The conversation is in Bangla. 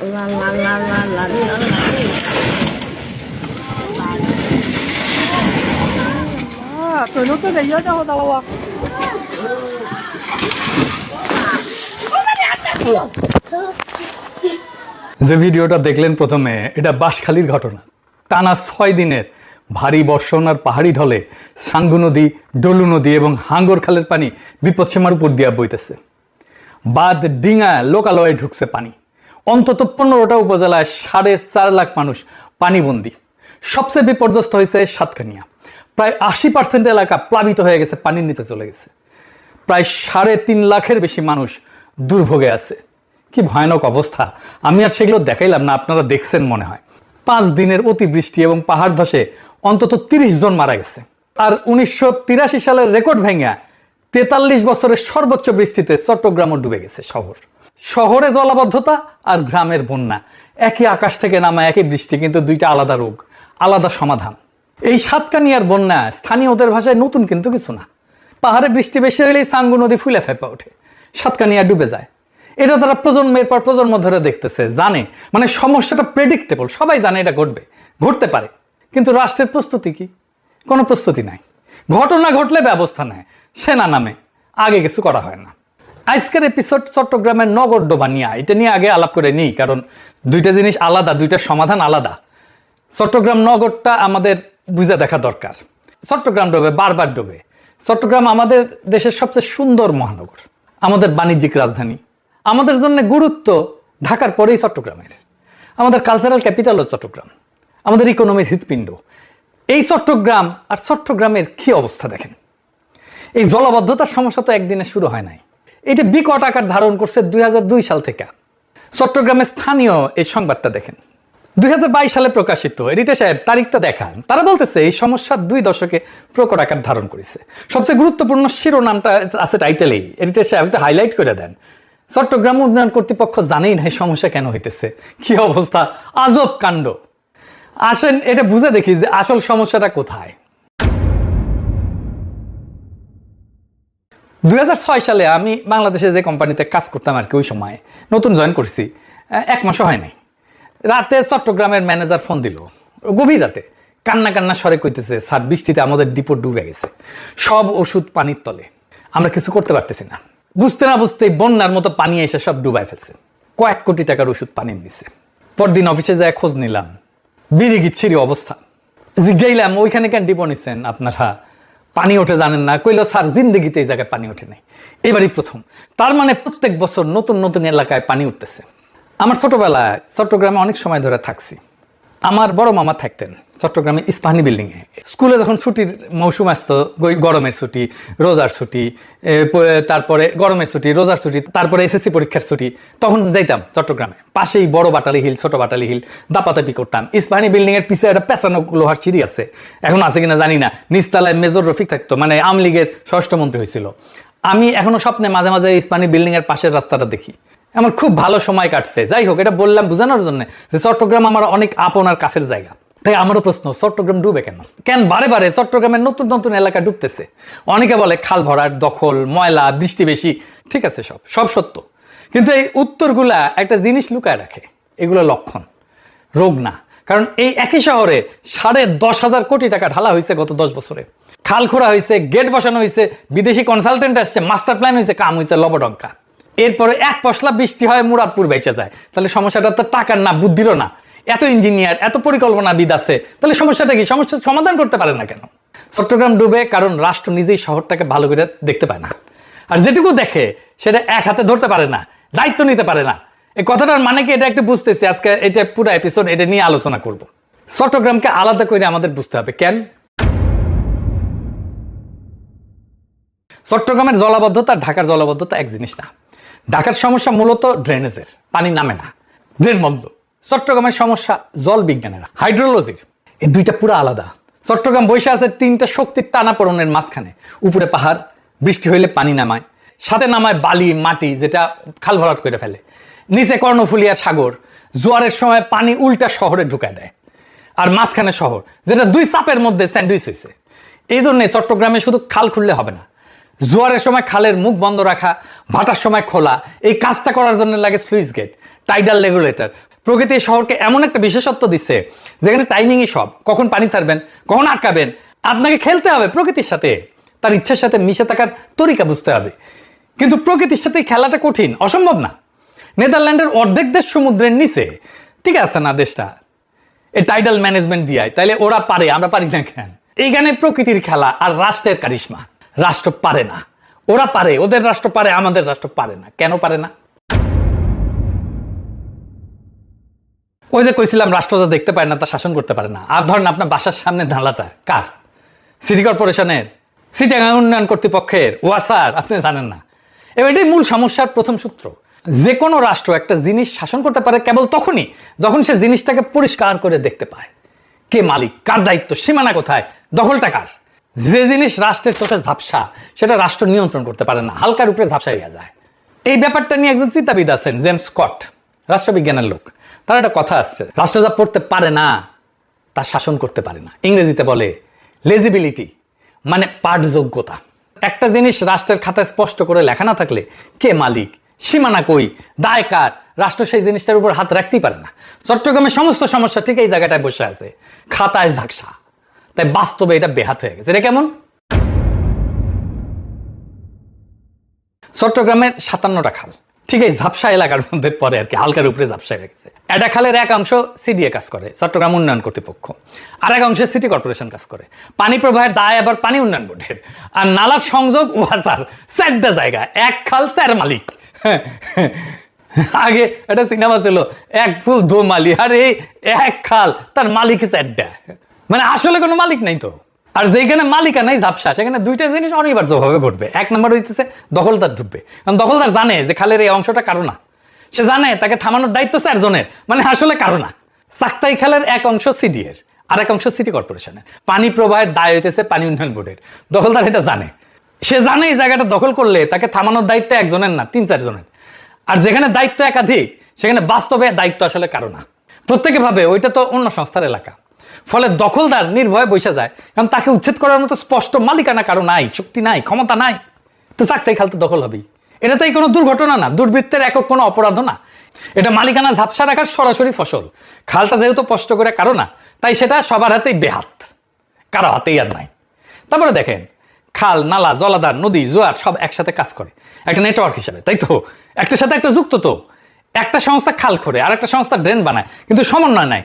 La la la la la la la. Tôi lúc tôi để nhớ cho tao à. যে ভিডিওটা দেখলেন প্রথমে, এটা বাঁশখালীর ঘটনা। টানা 6 দিনের ভারী বর্ষণ আর পাহাড়ি ঢলে সাঙ্গু নদী, ডলু নদী এবং হাঙ্গর খালের পানি বিপদসীমার উপর দিয়া বইতেছে। বাঁধ, ডিঙা, লোকালয়ে ঢুকছে পানি। অন্তত 15টা উপজেলায় 4.5 লাখ মানুষ পানিবন্দী। সবচেয়ে বিপর্যস্ত হয়েছে সাতকানিয়া। প্রায় 80% এলাকা প্লাবিত হয়ে গেছে, পানির নিচে চলে গেছে। প্রায় 3.5 লাখের বেশি মানুষ দুর্ভোগে আছে। কি ভয়ানক অবস্থা! আমি আর সেগুলো দেখাইলাম না, আপনারা দেখছেন মনে হয়। 5 দিনের অতিবৃষ্টি এবং পাহাড় ধসে অন্তত 30 জন মারা গেছে। আর 1983 সালের রেকর্ড ভেঙে 43 বছরের সর্বোচ্চ বৃষ্টিতে চট্টগ্রামও ডুবে গেছে শহর। শহরে জলাবদ্ধতা আর গ্রামের বন্যা, একই আকাশ থেকে নামা একই বৃষ্টি, কিন্তু দুইটা আলাদা রোগ, আলাদা সমাধান। এই সাতকানিয়ার বন্যা স্থানীয়দের ভাষায় নতুন কিন্তু কিছু না। পাহাড়ে বৃষ্টি বেশি হলেই সাঙ্গু নদী ফুলে ফেঁপে ওঠে, সাতকানিয়া ডুবে যায়। এটা তারা প্রজন্মের পর প্রজন্ম ধরে দেখতেছে, জানে, মানে সমস্যাটা প্রেডিক্টেবল, সবাই জানে এটা ঘটবে, ঘটতে পারে। কিন্তু রাষ্ট্রের প্রস্তুতি কি? কোনো প্রস্তুতি নাই। ঘটনা ঘটলে ব্যবস্থা নেয়, সেনা নামে, আগে কিছু করা হয় না। আজকের এপিসোড চট্টগ্রামের নগর ডোবা নিয়ে, এটা নিয়ে আগে আলাপ করে নিই, কারণ দুইটা জিনিস আলাদা, দুইটা সমাধান আলাদা। চট্টগ্রাম নগরটা আমাদের বুঝে দেখা দরকার। চট্টগ্রাম ডোবে, বারবার ডোবে। চট্টগ্রাম আমাদের দেশের সবচেয়ে সুন্দর মহানগর, আমাদের বাণিজ্যিক রাজধানী। আমাদের জন্য গুরুত্ব ঢাকার পরেই চট্টগ্রামের। আমাদের কালচারাল ক্যাপিটালও চট্টগ্রাম, আমাদের ইকোনমির হৃৎপিণ্ড। এই চট্টগ্রাম আর চট্টগ্রামের কি অবস্থা দেখেন। এই জলাবদ্ধতার সমস্যা তো একদিনে শুরু হয় নাই, এটা বিকট আকার ধারণ করছে 2002 সাল থেকে। চট্টগ্রামের স্থানীয় এই সংবাদটা দেখেন, 2022 সালে প্রকাশিত। এডিটর সাহেব তারিখটা দেখান। তারা বলতেছে এই সমস্যা 2 দশকে প্রকট আকার ধারণ করেছে। সবচেয়ে গুরুত্বপূর্ণ শিরোনামটা আছে টাইটেলেই। এডিটর সাহেব একটা হাইলাইট করে দেন, চট্টগ্রাম উন্নয়ন কর্তৃপক্ষ জানেই না এই সমস্যা কেন হইতেছে। কি অবস্থা, আজব কাণ্ড। আসেন এটা বুঝে দেখি যে আসল সমস্যাটা কোথায়। 2006 সালে আমি বাংলাদেশে যে কোম্পানিতে কাজ করতাম আর কি, ওই সময় নতুন জয়েন করছি, 1 মাসও হয় নাই। রাতে চট্টগ্রামের ম্যানেজার ফোন দিল, গভীর রাতে, কান্না কান্না স্বরে কইতেছে, স্যার বৃষ্টিতে আমাদের ডিপো ডুবে গেছে, সব ওষুধ পানির তলে, আমরা কিছু করতে পারতেছি না। বুঝতে না বুঝতেই বন্যার মতো পানি এসে সব ডুবাই ফেলছে। কয়েক কোটি টাকার ওষুধ পানির নিচে। পরদিন অফিসে যায় খোঁজ নিলাম, বিড়ি গিচ্ছিরি অবস্থা। জিজ্ঞাইলাম, ওইখানে কেন ডিপো নিচ্ছেন আপনারা, পানি ওঠে জানেন না? কইল, স্যার জিন্দগিতে এই জায়গায় পানি ওঠে নাই, এবারই প্রথম। তার মানে প্রত্যেক বছর নতুন নতুন এলাকায় পানি উঠতেছে। আমার ছোটবেলায় চট্টগ্রামে অনেক সময় ধরে থাকছি। আমার বড় মামা থাকতেন চট্টগ্রামে ইস্পাহানি বিল্ডিংয়ে। স্কুলে যখন ছুটির মৌসুম আসতো, গরমের ছুটি, রোজার ছুটি, তারপরে গরমের ছুটি, রোজার ছুটি, তারপরে এসএসসি পরীক্ষার ছুটি, তখন যাইতাম চট্টগ্রামে। পাশেই বড় বাটালি হিল, ছোট বাটালি হিল, দাপাদাপি করতাম। ইস্পাহানি বিল্ডিংয়ের পিছিয়ে একটা পেছানো লোহার সিঁড়ি আছে, এখন আছে কিনা জানি না। নিচতলায় মেজর রফিক থাকতো, মানে আওয়ামী লীগের স্বরাষ্ট্রমন্ত্রী হয়েছিল। আমি এখনো স্বপ্নে মাঝে মাঝে ইস্পাহানি বিল্ডিংয়ের পাশের রাস্তাটা দেখি। আমার খুব ভালো সময় কাটছে। যাই হোক, এটা বললাম বোঝানোর জন্য যে চট্টগ্রাম আমার অনেক আপন আর কাছের জায়গা। তাই আমারও প্রশ্ন, চট্টগ্রাম ডুবে কেন? কেন বারে বারে চট্টগ্রামের নতুন নতুন এলাকা ডুবতেছে? অনেকে বলে খাল ভরাট, দখল, ময়লা, বৃষ্টি বেশি। ঠিক আছে, সব সত্য, কিন্তু এই উত্তরগুলা একটা জিনিস লুকায় রাখে। এগুলো লক্ষণ, রোগ না। কারণ এই একই শহরে 10,500 কোটি টাকা ঢালা হয়েছে গত 10 বছরে। খাল খোঁড়া হয়েছে, গেট বসানো হয়েছে, বিদেশি কনসালটেন্ট আসছে, মাস্টার প্ল্যান হয়েছে, কাম হয়েছে লবডঙ্কা। এরপরে 1 পশলা বৃষ্টি হয়, মুরাদপুর বেঁচে যায়। তাহলে সমস্যাটা তো টাকার না, বুদ্ধিরও না। এত ইঞ্জিনিয়ার, এত পরিকল্পনাবিদ আছে, তাহলে সমস্যাটা কি? সমস্যার সমাধান করতে পারে না কেন? চট্টগ্রাম ডুবে কারণ রাষ্ট্র নিজেই শহরটাকে ভালো করে দেখতে পায় না। আর যেটুকু দেখে সেটা এক হাতে ধরতে পারে না, দায়িত্ব নিতে পারে না। এই কথাটার মানে কি, এটা একটু বুঝতেছি। আজকে এটা পুরো এপিসোড এটা নিয়ে আলোচনা করব। চট্টগ্রামকে আলাদা করে আমাদের বুঝতে হবে। কেন? চট্টগ্রামের জলাবদ্ধতা ঢাকার জলাবদ্ধতা এক জিনিস না। ঢাকার সমস্যা মূলত ড্রেনেজের, পানি নামে না, ড্রেন বন্ধ। চট্টগ্রামের সমস্যা জল বিজ্ঞানের, হাইড্রোলজির। এই দুইটা পুরো আলাদা। চট্টগ্রাম বসে আছে 3টা শক্তির টানাপোড়েনের মাঝখানে। উপরে পাহাড়, বৃষ্টি হইলে পানি নামায়, সাথে নামায় বালি, মাটি, যেটা খাল ভরাট করে ফেলে। নিচে কর্ণফুলী সাগর, জোয়ারের সময় পানি উল্টা শহরে ঢুকায় দেয়। আর মাঝখানে শহর, যেটা 2 চাপের মধ্যে স্যান্ডউইচ হয়েছে। এই জন্য চট্টগ্রামে শুধু খাল খুললে হবে না, জোয়ারের সময় খালের মুখ বন্ধ রাখা, ভাটার সময় খোলা, এই কাজটা করার জন্য লাগে সুইচ গেট। Tidal regulator. প্রকৃতি শহরকে এমন একটা বিশেষত্ব দিচ্ছে যেখানে টাইমিংই সব, কখন পানি ছাড়বেন, কখন আটকাবেন। আপনাকে খেলতে হবে প্রকৃতির সাথে, তার ইচ্ছার সাথে মিশে থাকার তরিকা বুঝতে হবে। কিন্তু প্রকৃতির সাথে খেলাটা কঠিন, অসম্ভব না। নেদারল্যান্ডের অর্ধেক দেশ সমুদ্রের নিচে, ঠিক আছে না দেশটা, এই টাইডাল ম্যানেজমেন্ট দিয়ে, তাইলে ওরা পারে, আমরা পারি না কেন? এইখানে প্রকৃতির খেলা আর রাষ্ট্রের কারিশমা। রাষ্ট্র পারে না, ওরা পারে, ওদের রাষ্ট্র পারে, আমাদের রাষ্ট্র পারে না। কেন পারে না? ওই যে কইছিলাম রাষ্ট্র যা দেখতে পায় না তা শাসন করতে পারে না। আর ধরেন আপনার বাসার সামনে নালাটা কার? সিটি কর্পোরেশনের, চিটাগাং উন্নয়ন কর্তৃপক্ষের, ওয়াসার, আপনি জানেন না। এবার এটাই মূল সমস্যার প্রথম সূত্র। যে কোনো রাষ্ট্র একটা জিনিস শাসন করতে পারে কেবল তখনই যখন সে জিনিসটাকে পরিষ্কার করে দেখতে পায়। কে মালিক, কার দায়িত্ব, সীমানা কোথায়, দখলটা কার। যে জিনিস রাষ্ট্রের চোখে ঝাপসা সেটা রাষ্ট্র নিয়ন্ত্রণ করতে পারে না, হালকার উপরে ঝাপসাইয়া যায়। এই ব্যাপারটা নিয়ে একজন চিন্তাবিদ আছেন, জেমস স্কট, রাষ্ট্রবিজ্ঞানের লোক। তার একটা কথা আসছে, রাষ্ট্র যা পড়তে পারে না তা শাসন করতে পারে না। ইংরেজিতে বলে লেজিবিলিটি, মানে পাঠযোগ্যতা। একটা জিনিস রাষ্ট্রের খাতায় স্পষ্ট করে লেখা না থাকলে কে মালিক, সীমানা কই, দায় কার, রাষ্ট্র সেই জিনিসটার উপর হাত রাখতেই পারে না। চট্টগ্রামের সমস্ত সমস্যা ঠিক এই জায়গাটায় বসে আছে, খাতায় ঝাকসা। তাই বাস্তবে এটা বেহাত হয়ে গেছে। এটা কেমন? চট্টগ্রামের 57টা খাল ঠিক এই ঝাপসা এলাকার মধ্যে পড়ে আর কি, হালকার উপরে ঝাপসা হয়ে গেছে। এটা খালের এক অংশ সিডিএ কাজ করে, চট্টগ্রাম উন্নয়ন কর্তৃপক্ষ, আর এক অংশে সিটি কর্পোরেশন কাজ করে। পানি প্রবাহের দায় আবার পানি উন্নয়ন বোর্ডের। আর নালার সংযোগ ওয়াসার। 4টা জায়গা, এক খাল 4 মালিক। আগে একটা সিনেমা ছিল, এক ফুল দো মালি, আর এই এক খাল তার মালিক 4টা। মানে আসলে কোনো মালিক নাই তো। আর যেখানে মালিকানাই ঝাপসা সেখানে দুইটা জিনিস অনিবার্যভাবে ঘটবে। এক নম্বর হইতেছে দখলদার ঢুকবে, কারণ দখলদার জানে যে খালের এই অংশটা কারো না। সে জানে তাকে থামানোর দায়িত্ব 4 জনের, মানে আসলে কারো না। চাকতাই খালের এক অংশ সিডিএর, আর এক অংশ সিটি কর্পোরেশনের। পানি প্রবাহের দায় হইতেছে পানি উন্নয়ন বোর্ডের। দখলদার এটা জানে, সে জানে এই জায়গাটা দখল করলে তাকে থামানোর দায়িত্ব একজনের না, 3-4 জনের। আর যেখানে দায়িত্ব একাধিক সেখানে বাস্তবে দায়িত্ব আসলে কারো না। প্রত্যেকে ভাবে ওইটা তো অন্য সংস্থার এলাকা। ফলে দখলদার নির্ভয়ে বসে যায়, কারণ তাকে উচ্ছেদ করার মতো স্পষ্ট মালিকানা কারো নাই, শক্তি নাই, ক্ষমতা নাই। তো চাকতাই খাল তো দখল হবেই। এটা তাই কোনো দুর্ঘটনা না, দুর্বৃত্তের একক কোনো অপরাধ না। এটা মালিকানা ঝাপসা রাখার সরাসরি ফসল। খালটা যেহেতু স্পষ্ট করে কারো না, তাই সেটা সবার হাতেই বেহাত, কারো হাতেই আর নাই। তারপরে দেখেন, খাল, নালা, জলাধার, নদী, জোয়ার সব একসাথে কাজ করে একটা নেটওয়ার্ক হিসাবে, তাই তো? একটার সাথে একটা যুক্ত তো। একটা সংস্থা খাল খোঁড়ে আর একটা সংস্থা ড্রেন বানায়, কিন্তু সমন্বয় নাই।